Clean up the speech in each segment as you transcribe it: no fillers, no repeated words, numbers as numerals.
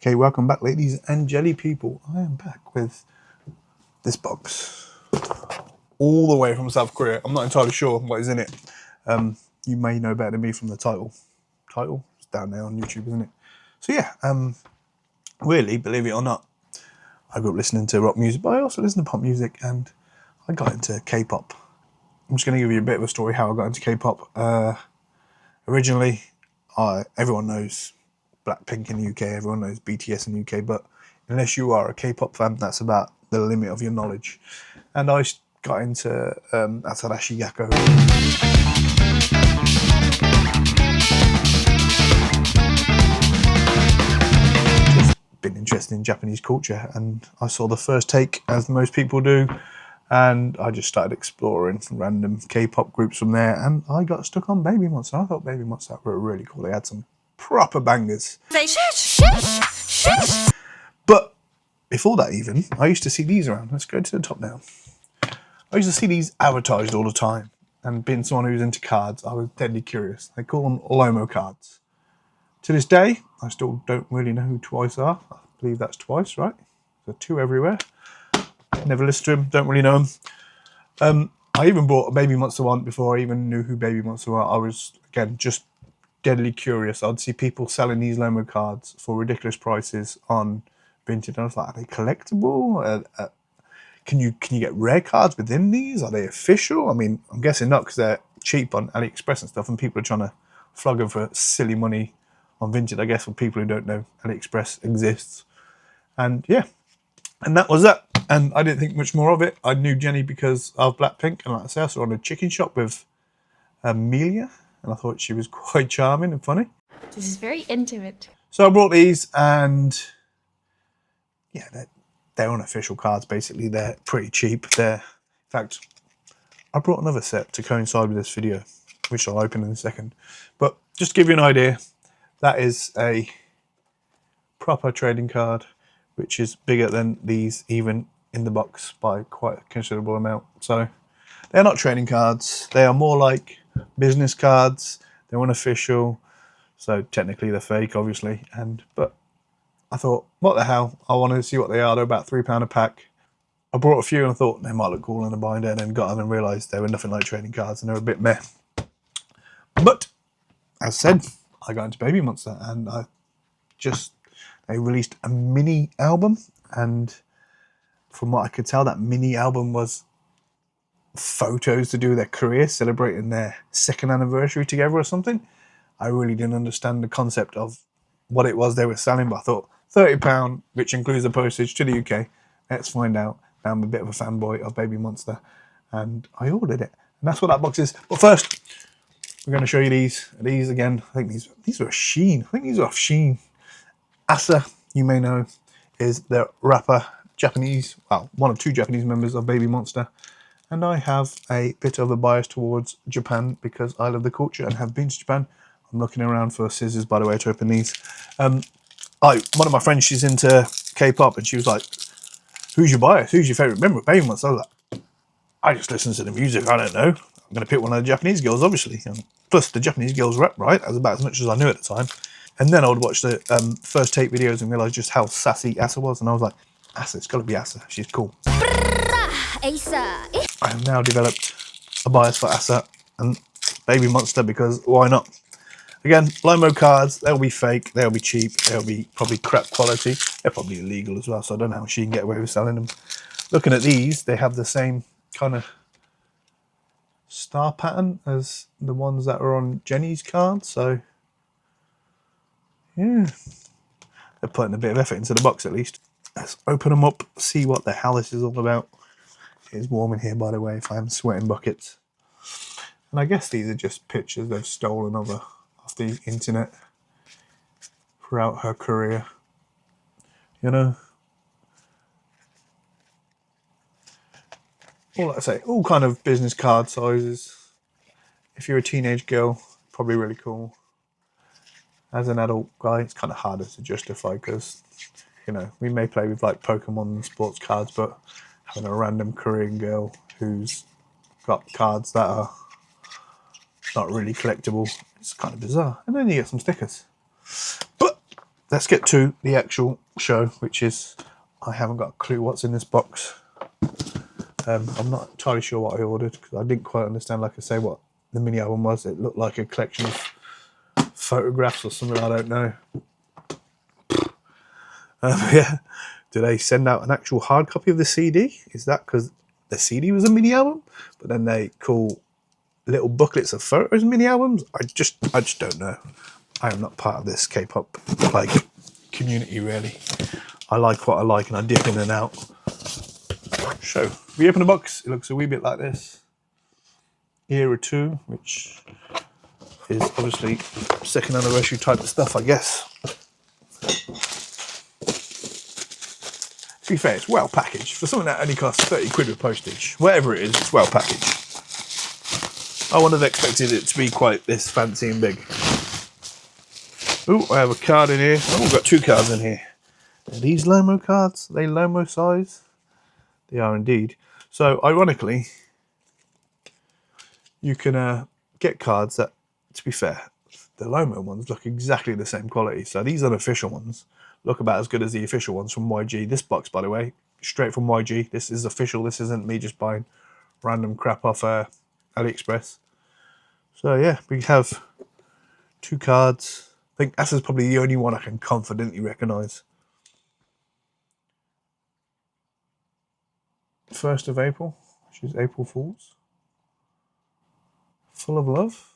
Okay, welcome back, ladies and jelly people. I am back with this box. All the way from South Korea. I'm not entirely sure what is in it. You may know better than me from the title. Title? It's down there on YouTube, isn't it? So yeah, really, believe it or not, I grew up listening to rock music, but I also listen to pop music, and I got into K-pop. I'm just going to give you a bit of a story how I got into K-pop. Originally, everyone knows Blackpink in the UK, everyone knows BTS in the UK, but unless you are a K-pop fan, that's about the limit of your knowledge. And I got into ATARASHII GAKKO. Just been interested in Japanese culture, and I saw the first take, as most people do, and I just started exploring some random K-pop groups from there, and I got stuck on Babymonster. I thought Babymonster were really cool. They had some proper bangers. But before that even, I used to see these around. Let's go to the top now. I used to see these advertised all the time, and being someone who's into cards, I was deadly curious. They call them Lomo cards. To this day, I still don't really know who Twice are. I believe that's Twice, right? There's two everywhere. Never listened to them, don't really know them. I even bought a Babymonster one before I even knew who Babymonster were. I was, again, just deadly curious. I'd see people selling these Lomo cards for ridiculous prices on Vinted. And I was like, are they collectible? Can you get rare cards within these? Are they official? I mean, I'm guessing not, because they're cheap on AliExpress and stuff, and people are trying to flog them for silly money on Vinted, I guess, for people who don't know AliExpress exists. And yeah, and that was that. And I didn't think much more of it. I knew Jenny because of Blackpink, and like I say, I saw her on a chicken shop with Amelia, and I thought she was quite charming and funny. This is very intimate. So I brought these, and yeah, they're unofficial cards, basically. They're pretty cheap. In fact, I brought another set to coincide with this video, which I'll open in a second. But just to give you an idea, that is a proper trading card, which is bigger than these even in the box by quite a considerable amount. So they're not trading cards. They are more like business cards. They're unofficial. So technically they're fake, obviously. But I thought, what the hell? I wanted to see what they are. They're about £3 a pack. I brought a few and I thought they might look cool in a binder, and then got them and realised they were nothing like trading cards, and they were a bit meh. But as said, I got into Babymonster, and they released a mini album, and from what I could tell, that mini album was photos to do with their career, celebrating their 2nd anniversary together or something. I really didn't understand the concept of what it was they were selling, but I thought £30, which includes the postage to the UK. Let's find out. I'm a bit of a fanboy of Babymonster, and I ordered it. And that's what that box is. But first, we're going to show you these. These again, I think these are Shein. I think these are off Shein. Asa, you may know, is the rapper, Japanese, well, one of two Japanese members of Babymonster. And I have a bit of a bias towards Japan because I love the culture and have been to Japan. I'm looking around for scissors, by the way, to open these. One of my friends, she's into K-pop, and she was like, who's your bias? Who's your favourite member of Babymonster? I was like, I just listen to the music, I don't know. I'm going to pick one of the Japanese girls, obviously. And plus, the Japanese girls rap, right? That's about as much as I knew at the time. And then I would watch the first take videos and realise just how sassy Asa was. And I was like, Asa, it's got to be Asa. She's cool. I have now developed a bias for Asa and Babymonster because why not? Again, Lomo cards, they'll be fake, they'll be cheap, they'll be probably crap quality. They're probably illegal as well, so I don't know how she can get away with selling them. Looking at these, they have the same kind of star pattern as the ones that are on Jenny's cards, so yeah, they're putting a bit of effort into the box at least. Let's open them up, see what the hell this is all about. It's warm in here, by the way, if I'm sweating buckets. And I guess these are just pictures they've stolen off the internet throughout her career. You know? Like I say, all kind of business card sizes. If you're a teenage girl, probably really cool. As an adult guy, it's kind of harder to justify because, you know, we may play with like Pokemon and sports cards, but having a random Korean girl who's got cards that are not really collectible, it's kind of bizarre. And then you get some stickers. But let's get to the actual show, which is, I haven't got a clue what's in this box. I'm not entirely sure what I ordered because I didn't quite understand, like I say, what the mini album was. It looked like a collection of photographs or something, I don't know. Yeah, do they send out an actual hard copy of the CD? Is that because the CD was a mini album, but then they call little booklets of photos mini albums? I just don't know. I am not part of this K-pop like community really. I like what I like and I dip in and out. So we open the box, it looks a wee bit like this. Era 2, which is obviously second anniversary type of stuff, I guess. To be fair, it's well packaged. For something that only costs 30 quid with postage, whatever it is, it's well packaged. I wouldn't have expected it to be quite this fancy and big. Oh, I have a card in here. Oh, we've got 2 cards in here. Are these Lomo cards? Are they Lomo size? They are indeed. So, ironically, you can get cards that, to be fair, the Lomo ones look exactly the same quality. So these unofficial ones look about as good as the official ones from YG. This box, by the way, straight from YG. This is official. This isn't me just buying random crap off AliExpress. So yeah, we have 2 cards. I think this is probably the only one I can confidently recognise. 1st of April, which is April Fool's. Full of Love.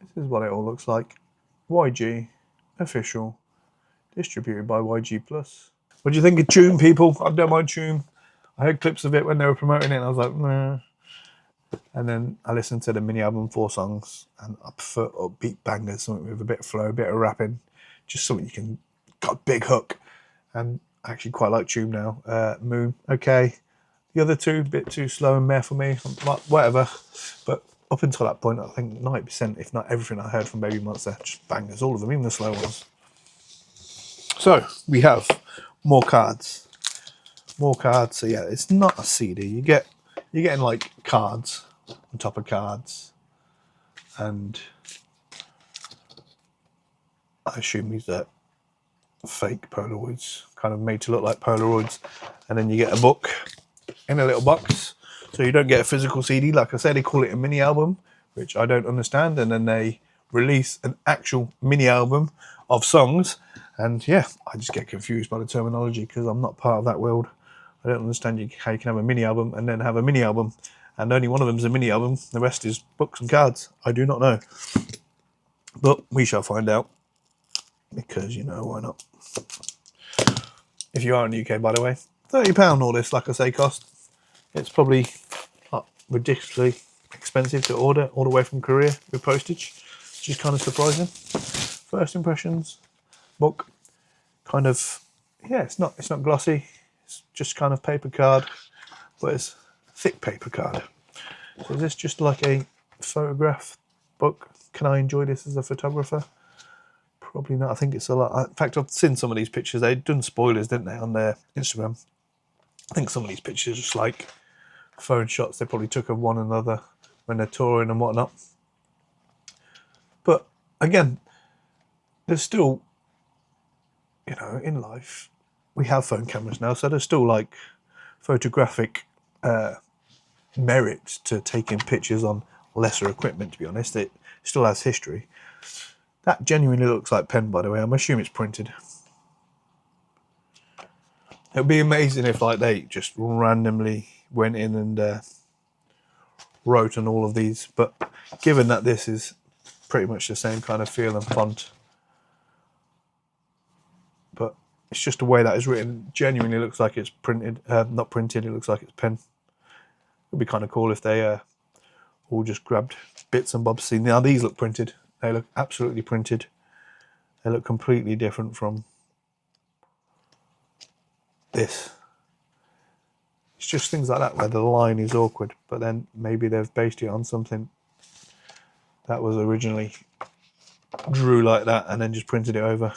This is what it all looks like. YG, official, distributed by YG Plus. What do you think of Tune, people? I don't mind Tune. I heard clips of it when they were promoting it and I was like, nah. And then I listened to the mini album, 4 songs, and I prefer upbeat bangers, something with a bit of flow, a bit of rapping, just something you can, got a big hook. And I actually quite like Tune now. Moon, okay. The other 2, a bit too slow and meh for me, whatever. But up until that point, I think 90%, if not everything I heard from Babymonster, just bangers, all of them, even the slow ones. So, we have more cards. More cards, so yeah, it's not a CD. You're getting like cards on top of cards. And I assume these are fake Polaroids, kind of made to look like Polaroids. And then you get a book in a little box. So you don't get a physical CD. Like I said, they call it a mini album, which I don't understand. And then they release an actual mini album of songs. And yeah, I just get confused by the terminology because I'm not part of that world. I don't understand how you can have a mini album and then have a mini album and only one of them is a mini album. The rest is books and cards. I do not know. But we shall find out because, you know, why not? If you are in the UK, by the way, £30 all this, like I say, cost. It's probably not ridiculously expensive to order all the way from Korea with postage, which is kind of surprising. First impressions, book, kind of, yeah, it's not glossy. It's just kind of paper card, but it's a thick paper card. So is this just like a photograph book? Can I enjoy this as a photographer? Probably not. I think it's a lot. In fact, I've seen some of these pictures. They'd done spoilers, didn't they, on their Instagram? I think some of these pictures are just like phone shots they probably took of one another when they're touring and whatnot. But again, there's still, you know, in life, we have phone cameras now, so there's still like photographic merit to taking pictures on lesser equipment, to be honest. It still has history. That genuinely looks like pen, by the way. I'm assuming it's printed. It would be amazing if like they just randomly went in and wrote on all of these, but given that this is pretty much the same kind of feel and font, but it's just the way that is written. Genuinely looks like it's printed, not printed. It looks like it's pen. It would be kind of cool if they all just grabbed bits and bobs. See, now these look printed. They look absolutely printed. They look completely different from this. It's just things like that where the line is awkward, but then maybe they've based it on something that was originally drew like that and then just printed it over.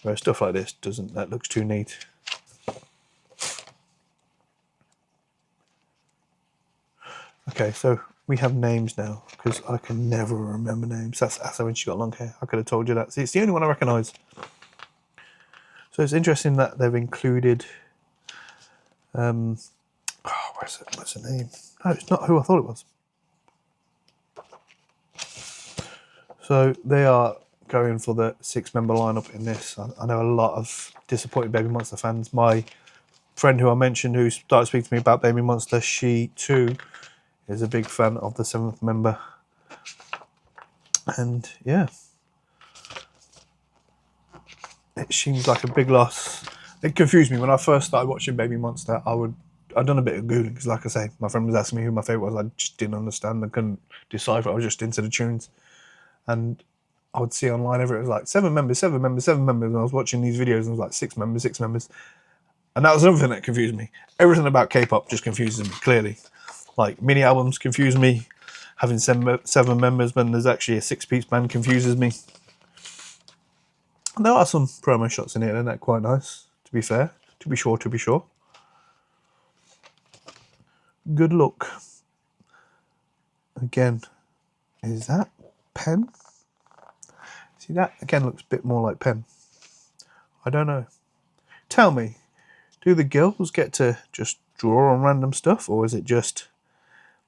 Whereas stuff like this doesn't, that looks too neat. Okay, so we have names now, because I can never remember names. That's Asa when she got long hair. I could have told you that. See, it's the only one I recognise. So it's interesting that they've included... what's the name? No, it's not who I thought it was. So they are going for the 6-member lineup in this. I know a lot of disappointed Babymonster fans. My friend who I mentioned, who started speaking to me about Babymonster, she too is a big fan of the 7th member. And yeah, it seems like a big loss. It confused me when I first started watching Babymonster. I'd done a bit of googling because, like I say, my friend was asking me who my favourite was. I just didn't understand. I couldn't decipher. I was just into the tunes, and I would see online everywhere it was like 7 members, 7 members, 7 members. And I was watching these videos and it was like 6 members, 6 members. And that was another thing that confused me. Everything about K-pop just confuses me, clearly. Like, mini albums confuse me. Having 7 members when there's actually a 6-piece band confuses me. And there are some promo shots in here, and they're quite nice, to be fair. To be sure. Good luck. Again, is that pen? See, that again looks a bit more like pen. I don't know. Tell me, do the girls get to just draw on random stuff, or is it just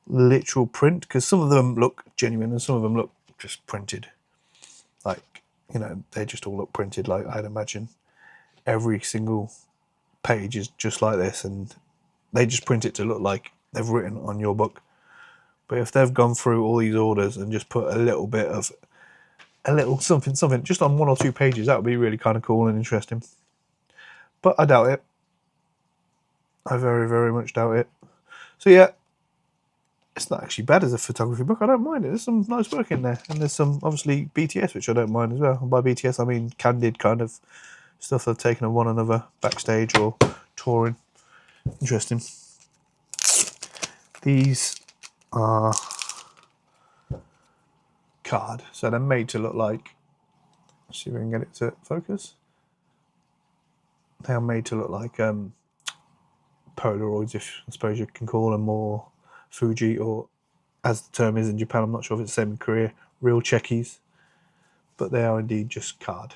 literal print? Because some of them look genuine and some of them look just printed. Like, you know, they just all look printed. Like, I'd imagine every single page is just like this, and they just print it to look like they've written on your book. But if they've gone through all these orders and just put a little bit of a little something just on 1 or 2 pages, that would be really kind of cool and interesting. But I doubt it. I very, very much doubt it. So yeah, it's not actually bad as a photography book. I don't mind it. There's some nice work in there. And there's some, obviously, BTS, which I don't mind as well. And by BTS, I mean candid kind of stuff they've taken of one another backstage or touring. Interesting. These are card. So they're made to look like... Let's see if we can get it to focus. They are made to look like Polaroids, if I suppose you can call them, or Fuji, or as the term is in Japan, I'm not sure if it's the same in Korea, real checkies. But they are indeed just card.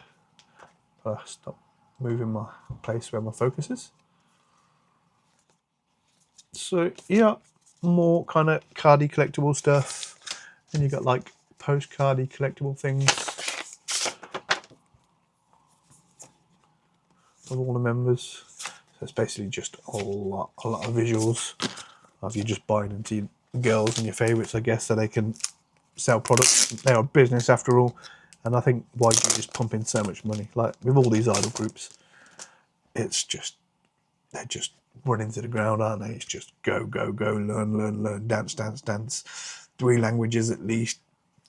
I'll stop moving my place where my focus is. So yeah, more kind of cardy collectible stuff. And you got like postcardy collectible things of all the members. So it's basically just a lot of visuals of you just buying into girls and your favourites, I guess, so they can sell products. They are a business after all. And I think why you just pump in so much money, like with all these idol groups, it's just, they're just running to the ground, aren't they? It's just go, learn, dance, 3 languages at least,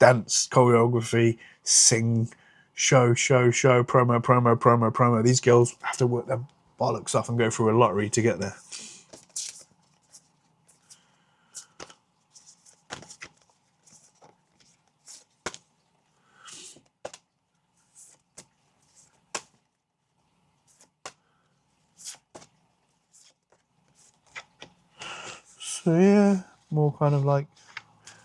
dance, choreography, sing, show, promo. These girls have to work their bollocks off and go through a lottery to get there. So yeah, more kind of like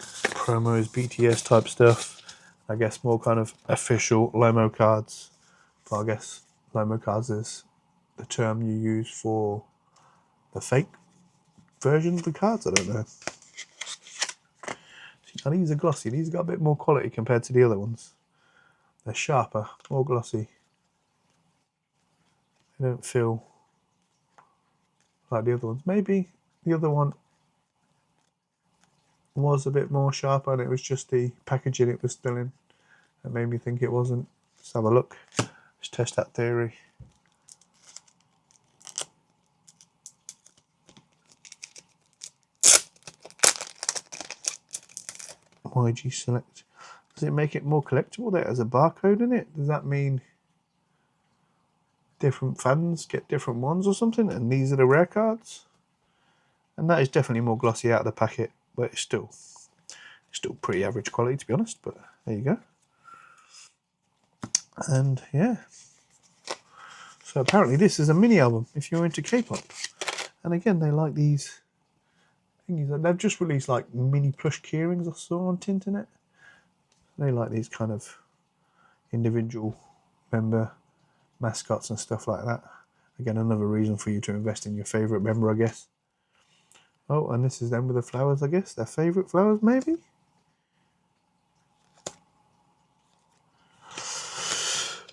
promos, BTS type stuff. I guess more kind of official Lomo cards. But I guess Lomo cards is the term you use for the fake version of the cards. I don't know. Now these are glossy. These got a bit more quality compared to the other ones. They're sharper, more glossy. They don't feel like the other ones. Maybe the other one was a bit more sharper and it was just the packaging it was still in that made me think it wasn't. Let's have a look. Let's test that theory. YG Select. Does it make it more collectible that it has a barcode in it? Does that mean different fans get different ones or something? And these are the rare cards? And that is definitely more glossy out of the packet, but it's still pretty average quality, to be honest. But there you go. And yeah. So apparently this is a mini album if you're into K-pop. And again, they like these thing is that they've just released like mini plush keyrings I saw on Tinternet. They like these kind of individual member mascots and stuff like that. Again, another reason for you to invest in your favourite member, I guess. Oh, and this is them with the flowers, I guess. Their favourite flowers, maybe?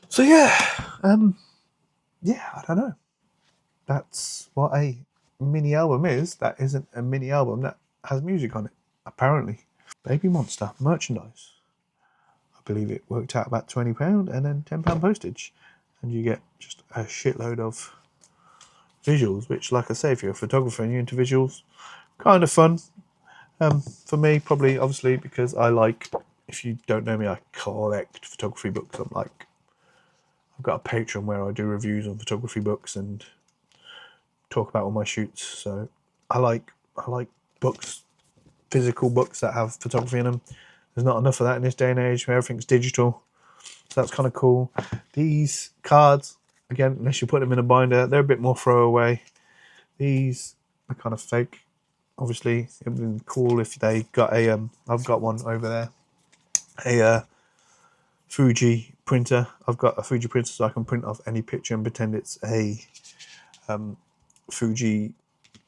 So yeah, I don't know. That's what a mini album is. That isn't a mini album that has music on it, apparently. Babymonster merchandise. I believe it worked out about £20 and then £10 postage. And you get just a shitload of visuals, which, like I say, if you're a photographer and you're into visuals, kind of fun. For me, probably, obviously, because I like, if you don't know me, I collect photography books. I've got a Patreon where I do reviews on photography books and talk about all my shoots. So I like books, physical books that have photography in them. There's not enough of that in this day and age where everything's digital. So that's kind of cool. These cards, again, unless you put them in a binder, they're a bit more throwaway. These are kind of fake. Obviously, it would have been cool if they got a, I've got one over there, a Fuji printer. I've got a Fuji printer so I can print off any picture and pretend it's a Fuji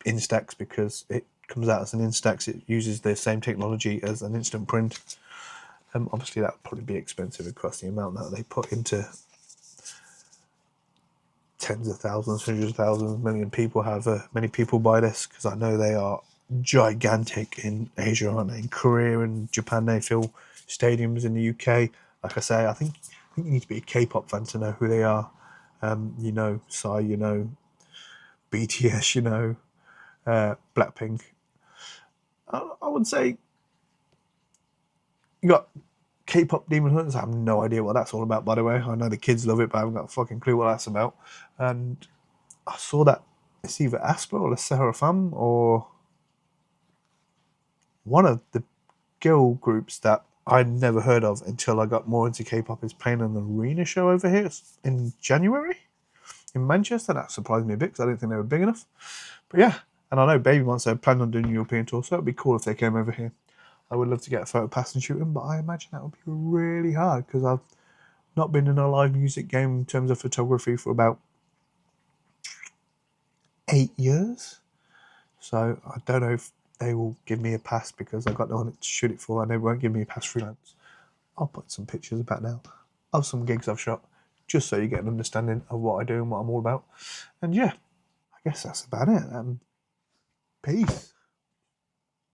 Instax, because it comes out as an Instax. It uses the same technology as an instant print. Obviously, that would probably be expensive across the amount that they put into tens of thousands, hundreds of thousands, million people. However many people buy this, because I know they are gigantic in Asia, aren't they? In Korea and Japan, they fill stadiums. In the UK, like I say, I think you need to be a K-pop fan to know who they are. You know Psy, you know BTS, you know Blackpink. I would say you got K-pop Demon Hunters. I have no idea what that's all about, by the way. I know the kids love it, but I haven't got a fucking clue what that's about. And I saw that it's either Asper or the Seraphim or one of the girl groups that I'd never heard of until I got more into K-pop is playing an arena show over here in January in Manchester. That surprised me a bit because I didn't think they were big enough. But yeah, and I know Babymonster planned on doing a European tour, so it'd be cool if they came over here. I would love to get a photo pass and shoot them, but I imagine that would be really hard because I've not been in a live music game in terms of photography for about 8 years. So I don't know if they will give me a pass because I've got no one to shoot it for, and they won't give me a pass freelance. I'll put some pictures about now of some gigs I've shot, just so you get an understanding of what I do and what I'm all about. And yeah, I guess that's about it. Peace.